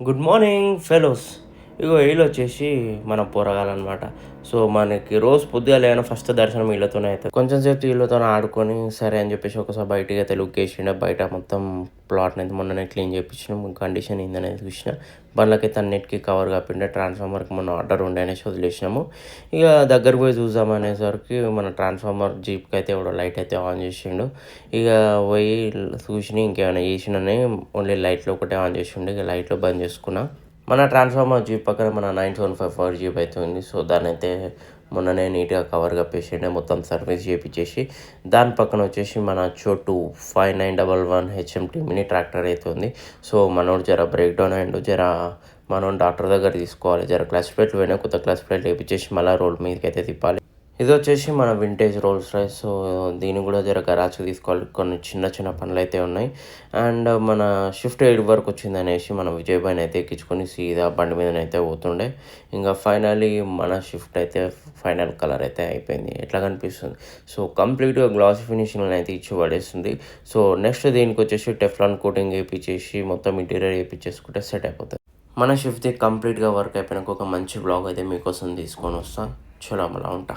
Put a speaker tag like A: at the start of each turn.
A: Good morning fellows. ఇగో వీళ్ళొచ్చేసి మన పోరగాళ్ళనమాట. సో, మనకి రోజు పొద్దుగాల లేవగానే ఫస్ట్ దర్శనం వీళ్ళతోనే అయితది. కొంచెం సేపు వీళ్ళతోని ఆడుకొని, సరే అని చెప్పేసి ఒకసారి బయటికైతే లుక్కేసిండే. బయట మొత్తం ప్లాట్‌నయితే మొన్ననే క్లీన్ చేపించినాం. కండిషన్ ఏందనేది చూసిన. బండ్లకైతే అన్నిటికి కవర్ కప్పిండే. ట్రాన్స్‌ఫార్మర్‌కి మొన్న ఆర్డర్ ఉండే అనేసి వదిలేసినాము. ఇక దగ్గరికి పోయి చూద్దామనేసరికి మన ట్రాన్స్‌ఫార్మర్ జీప్‌కైతే ఎవడో లైట్ అయితే ఆన్ చేసిండు. ఇక పోయి చూసినా ఇంకేమైనా చేసిండని ఓన్లీ లైట్‌లో ఒకటే ఆన్ చేసిండు. ఇక లైట్‌లో బంద్ చేసుకున్నా. మన ట్రాన్స్‌ఫార్మర్ జీప్ పక్కన మన 975 జీప్ అయితే ఉంది. సో, దాన్నైతే మొన్ననే నీట్‌గా కవర్ కప్పేసిండే. మొత్తం సర్వీస్ చేపిచ్చేసి, దాని పక్కన వచ్చేసి మన చోటు 5911 హెచ్ఎంటీ మినీ ట్రాక్టర్ అయితే ఉంది. సో, మనోడు జర బ్రేక్ డౌన్ అయ్యిండు. మనోడిని డాక్టర్ దగ్గర తీసుకోవాలి. క్లచ్ ప్లేట్లు పోయినాయి. కొత్త క్లచ్ ప్లేట్లు ఏపిచ్చేసి మళ్ళా రోడ్ మీదకైతే తిప్పాలి. ఇదొచ్చేసి మన వింటేజ్ రోల్స్ రాయ్స్. సో, దీన్ని కూడా గరాజ్‌కి తీసుకోవాలి. కొన్ని చిన్న చిన్న పనులైతే ఉన్నాయి. అండ్ మన షిఫ్ట్ 7 వరకు వచ్చిందనేసి మన విజయ్ భాయ్‌ని అయితే ఎక్కించుకొని సీదా బండి మీదనైతే పోతుండే. ఇంక ఫైనల్లీ మన షిఫ్ట్ అయితే ఫైనల్ కలర్ అయితే అయిపోయింది. ఎట్లా కనిపిస్తుంది? సో, కంప్లీట్‌గా గ్లాసీ ఫినిషింగ్‌లో అయితే ఇచ్చి పడేస్తుంది. సో, నెక్స్ట్ దీనికొచ్చేసి టెఫ్లాన్ కోటింగ్ ఏపిచ్చేసి మొత్తం ఇంటీరియర్ ఏపిచ్చేసుకుంటే సెట్ అయిపోతది. మన షిఫ్ట్‌ది కంప్లీట్‌గా వర్క్ అయిపోయినాక ఒక మంచి వ్లాగ్ అయితే మీకోసం తీసుకొని వస్తా. చలో మళ్ళా ఉంటా.